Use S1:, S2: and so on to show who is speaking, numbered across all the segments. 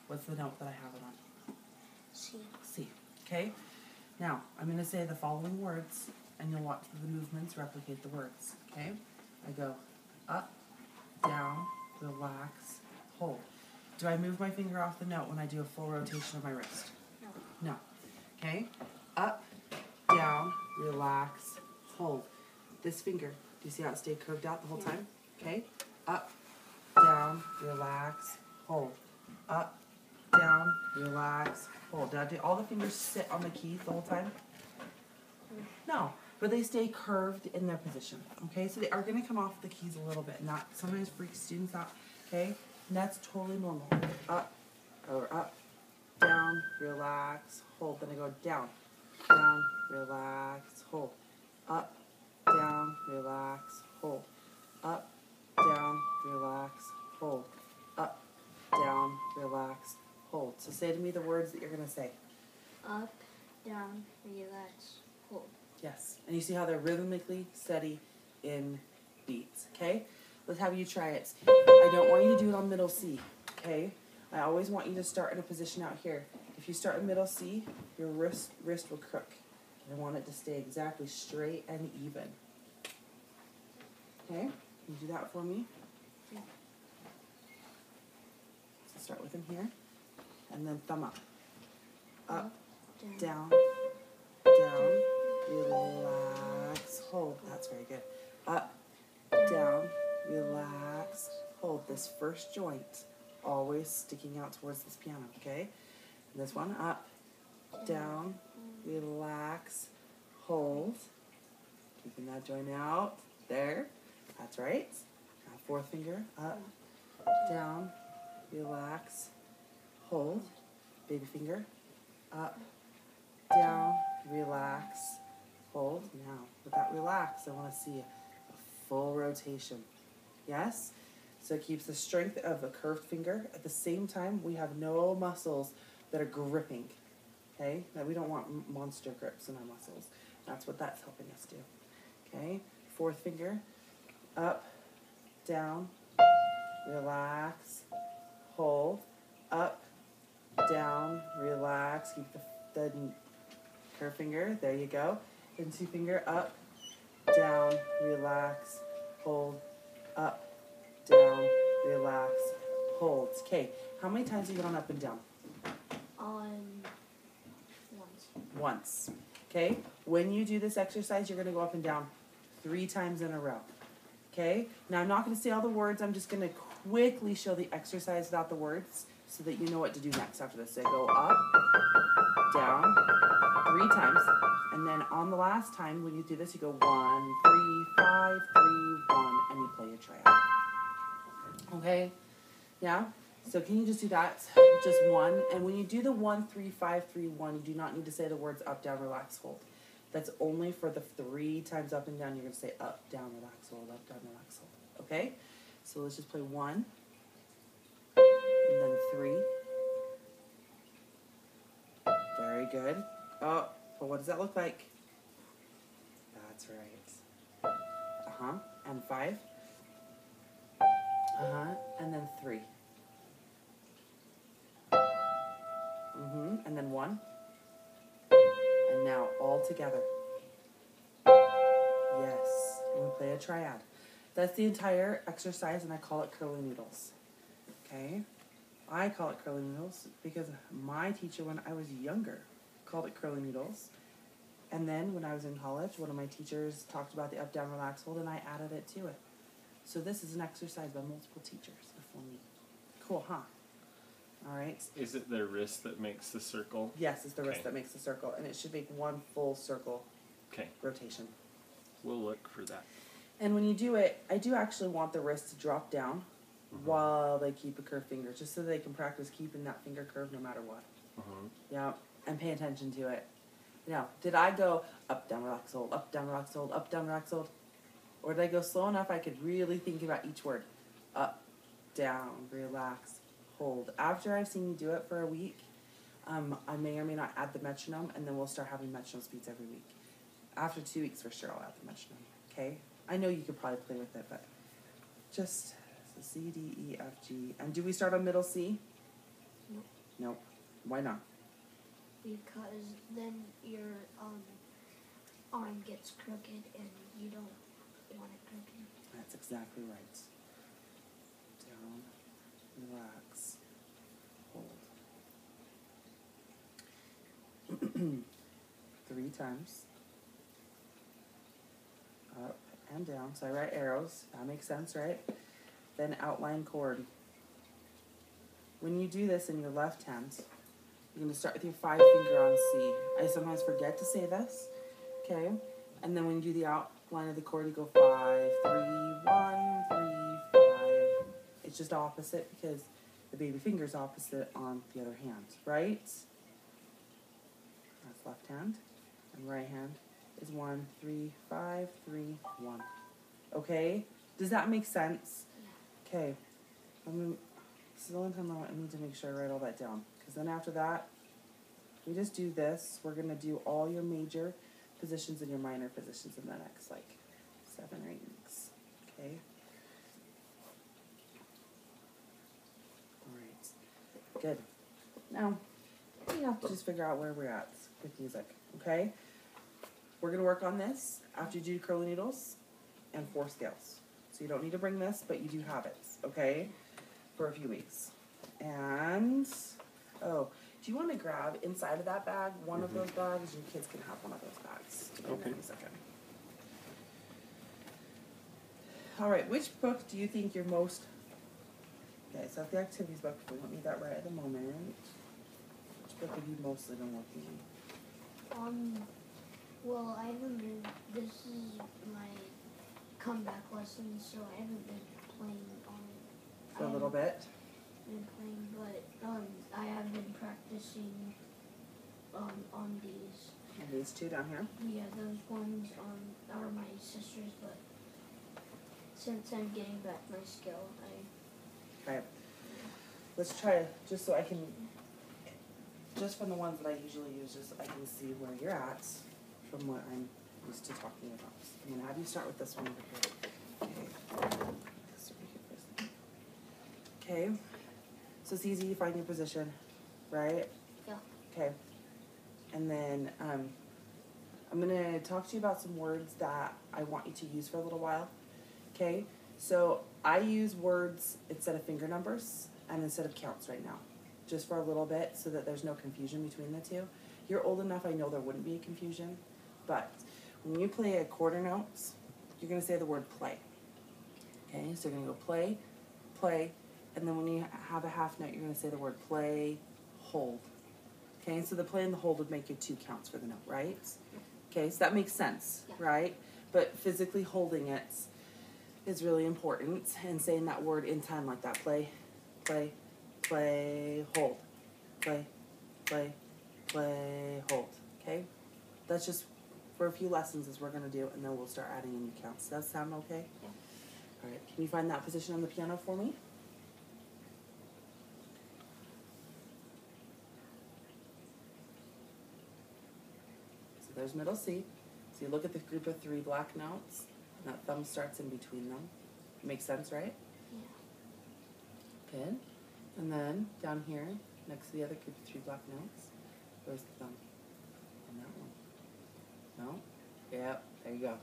S1: What's the note that I have it on?
S2: C.
S1: C. Okay? Now, I'm going to say the following words, and you'll watch the movements replicate the words. Okay? I go up, down, relax, hold. Do I move my finger off the note when I do a full rotation of my wrist?
S2: No.
S1: No. Okay? Up, down, relax, hold. This finger, do you see how it stayed curved out the whole time? Okay? Up, down, relax, hold. Up, down, relax, hold. Did all the fingers sit on the keys the whole time? No, but they stay curved in their position. Okay, so they are going to come off the keys a little bit. Not sometimes freaks students out. Okay, and that's totally normal. Up, or up, down, relax, hold. Then I go down, down, relax, hold. Up, down, relax, hold. Up, down, relax, hold. Up, down, relax, hold. So say to me the words that you're going to say.
S2: Up, down, relax, hold.
S1: Yes. And you see how they're rhythmically steady in beats. Okay? Let's have you try it. I don't want you to do it on middle C. Okay? I always want you to start in a position out here. If you start in middle C, your wrist will crook. I want it to stay exactly straight and even. Okay? Can you do that for me?
S2: Yeah.
S1: So start with them here. And then thumb up. Up,
S2: down,
S1: down, relax, hold. That's very good. Up, down, relax, hold. This first joint always sticking out towards this piano, okay? And this one, up, down, relax, hold. Keeping that joint out. There. That's right. Now fourth finger, up, down, relax, hold. Baby finger, up, down, relax, hold. Now, with that relax, I want to see a full rotation. Yes? So it keeps the strength of the curved finger. At the same time, we have no muscles that are gripping. Okay? Now, we don't want monster grips in our muscles. That's what that's helping us do. Okay? Fourth finger, up, down, relax, hold, up, down, relax, keep the curved finger, there you go. Then two finger, up, down, relax, hold, up, down, relax, hold. Okay, how many times have you gone up and down?
S2: Once.
S1: Once. Okay, when you do this exercise, you're going to go up and down 3 times in a row. Okay, now I'm not going to say all the words, I'm just going to quickly show the exercise without the words so that you know what to do next after this. So go up, down, 3 times, and then on the last time when you do this, you go 1, 3, 5, 3, 1, and you play your triad. Okay? Yeah? So can you just do that? Just 1. And when you do the 1, 3, 5, 3, 1, you do not need to say the words up, down, relax, hold. That's only for the 3 times up and down. You're going to say up, down, relax, hold, up, down, relax, hold. Okay? So let's just play 1, and then 3. Very good. Oh, but what does that look like? That's right. Uh-huh. And 5. Uh-huh. And then 3. And then 1. And now all together. Yes. And we play a triad. That's the entire exercise, and I call it curly noodles. Okay? I call it curly noodles because my teacher, when I was younger, called it curly noodles. And then when I was in college, one of my teachers talked about the up, down, relax, hold, and I added it to it. So this is an exercise by multiple teachers before me. Cool, huh? All right.
S3: Is it the wrist that makes the circle?
S1: Yes, it's the wrist that makes the circle, and it should make one full circle rotation.
S3: We'll look for that.
S1: And when you do it, I do actually want the wrist to drop down while they keep a curved finger, just so they can practice keeping that finger curved no matter what. Yeah, and pay attention to it. Now, did I go up, down, relax, hold, up, down, relax, hold, up, down, relax, hold? Or did I go slow enough I could really think about each word? Up, down, relax, hold. After I've seen you do it for a week, I may or may not add the metronome, and then we'll start having metronome speeds every week. After 2 weeks, for sure, I'll add the metronome. Okay? I know you could probably play with it, but just so C, D, E, F, G. And do we start on middle C?
S2: No.
S1: Nope. Why not?
S2: Because then your arm gets crooked and you don't want it crooked.
S1: That's exactly right. Down, relax, hold. 3 times. Up and down. So I write arrows. That makes sense, right? Then outline chord. When you do this in your left hand, you're going to start with your 5 finger on C. I sometimes forget to say this, okay? And then when you do the outline of the chord, you go 5, 3, 1, 3, 5. It's just opposite because the baby finger's opposite on the other hand, right? That's left hand. And right hand is 1, 3, 5, 3, 1. Okay? Does that make sense? Okay. This is the only time I need to make sure I write all that down. Because then after that, we just do this. We're going to do all your major positions and your minor positions in the next, 7 or 8 weeks. Okay? Alright. Good. Now, we have to just figure out where we're at with music. Okay? We're going to work on this after you do curly needles and 4 scales. So you don't need to bring this, but you do have it. Okay? For a few weeks. And, do you want to grab inside of that bag one of those bags? Your kids can have one of those bags.
S3: Okay.
S1: In a second. All right, which book do you think you're most... Okay, so the activities book, we don't need that right at the moment. Which book have you mostly been working on?
S2: Well, I haven't been, this is my comeback lesson, so I haven't been playing on
S1: For a little bit?
S2: Been playing, but I have been practicing on these.
S1: And these 2 down here?
S2: Yeah, those ones are my sister's, but since I'm getting back my skill,
S1: Okay. Let's try to, just so I can, just from the ones that I usually use, just so I can see where you're at from what I'm used to talking about. I'm going to have you start with this one over here. Okay. This over here first. Okay. So it's easy to find your position, right?
S2: Yeah.
S1: Okay. And then I'm going to talk to you about some words that I want you to use for a little while. Okay? So I use words instead of finger numbers and instead of counts right now, just for a little bit so that there's no confusion between the two. You're old enough, I know there wouldn't be a confusion, but when you play a quarter notes, you're going to say the word play. Okay? So you're going to go play, play, and then when you have a half note, you're going to say the word play, hold. Okay, so the play and the hold would make you 2 counts for the note, right? Okay, so that makes sense, right? But physically holding it is really important, and saying that word in time like that. Play, play, play, hold. Play, play, play, hold. Okay? That's just for a few lessons as we're going to do, and then we'll start adding in your counts. Does that sound okay?
S2: Yeah.
S1: All right, can you find that position on the piano for me? There's middle C. So you look at the group of 3 black notes, and that thumb starts in between them. Makes sense, right?
S2: Yeah.
S1: Good. And then down here, next to the other group of 3 black notes, where's the thumb? On that one. No? Yep, there you go.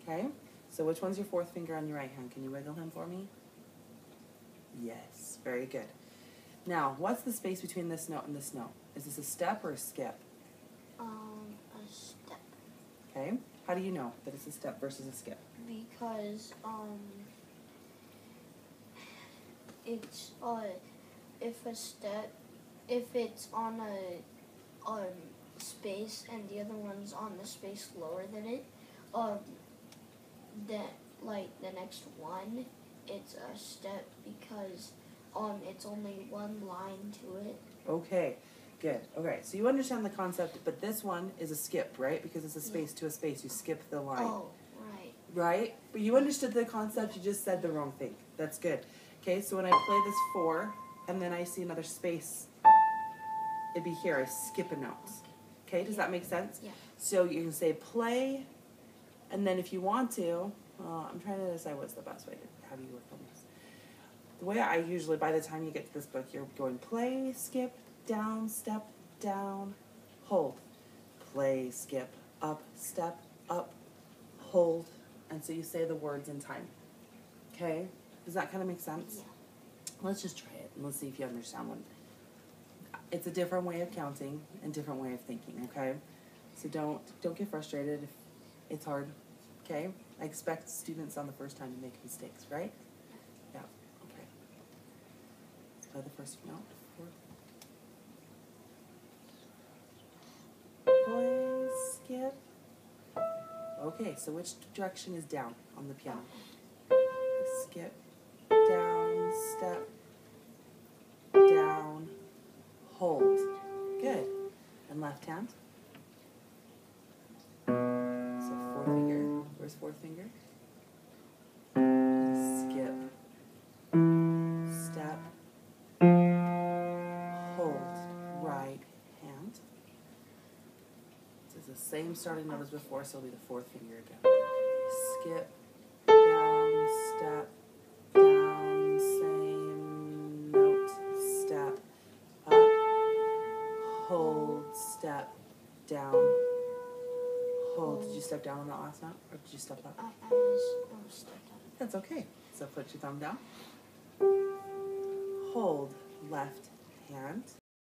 S1: Okay, so which one's your 4th finger on your right hand? Can you wiggle him for me? Yes, very good. Now, what's the space between this note and this note? Is this a step or a skip?
S2: A step.
S1: Okay. How do you know that it's a step versus a skip?
S2: Because it's if it's on a space and the other one's on the space lower than it, then like the next one, it's a step because it's only one line to it.
S1: Okay. Good. Okay, so you understand the concept, but this one is a skip, right? Because it's a space to a space. You skip the line.
S2: Oh, right.
S1: Right? But you understood the concept. You just said the wrong thing. That's good. Okay, so when I play this 4, and then I see another space, it'd be here. I skip a note. Okay, does that make sense?
S2: Yeah.
S1: So you can say play, and then if you want to, I'm trying to decide what's the best way to have you work on this. the way I usually, by the time you get to this book, you're going play, skip, down, step, down, hold. Play, skip, up, step, up, hold. And so you say the words in time. Okay? Does that kind of make sense?
S2: Yeah.
S1: Let's just try it and let's see if you understand one. It's a different way of counting and different way of thinking, okay? So don't get frustrated if it's hard, okay? I expect students on the first time to make mistakes, right? Yeah, okay. Let's play the first note. Play, skip. Okay, so which direction is down on the piano? Skip, down, step, down, hold. Good. And left hand? So fourth finger. Where's fourth finger? Skip, step, hold. Right hand. This is the same starting note as before, so it'll be the fourth finger again. Skip, down, step, down, same note, step, up, hold, step, down, hold. Did you step down on that last note, or did you step up?
S2: I just stepped up.
S1: That's okay. So put your thumb down. Hold left hand.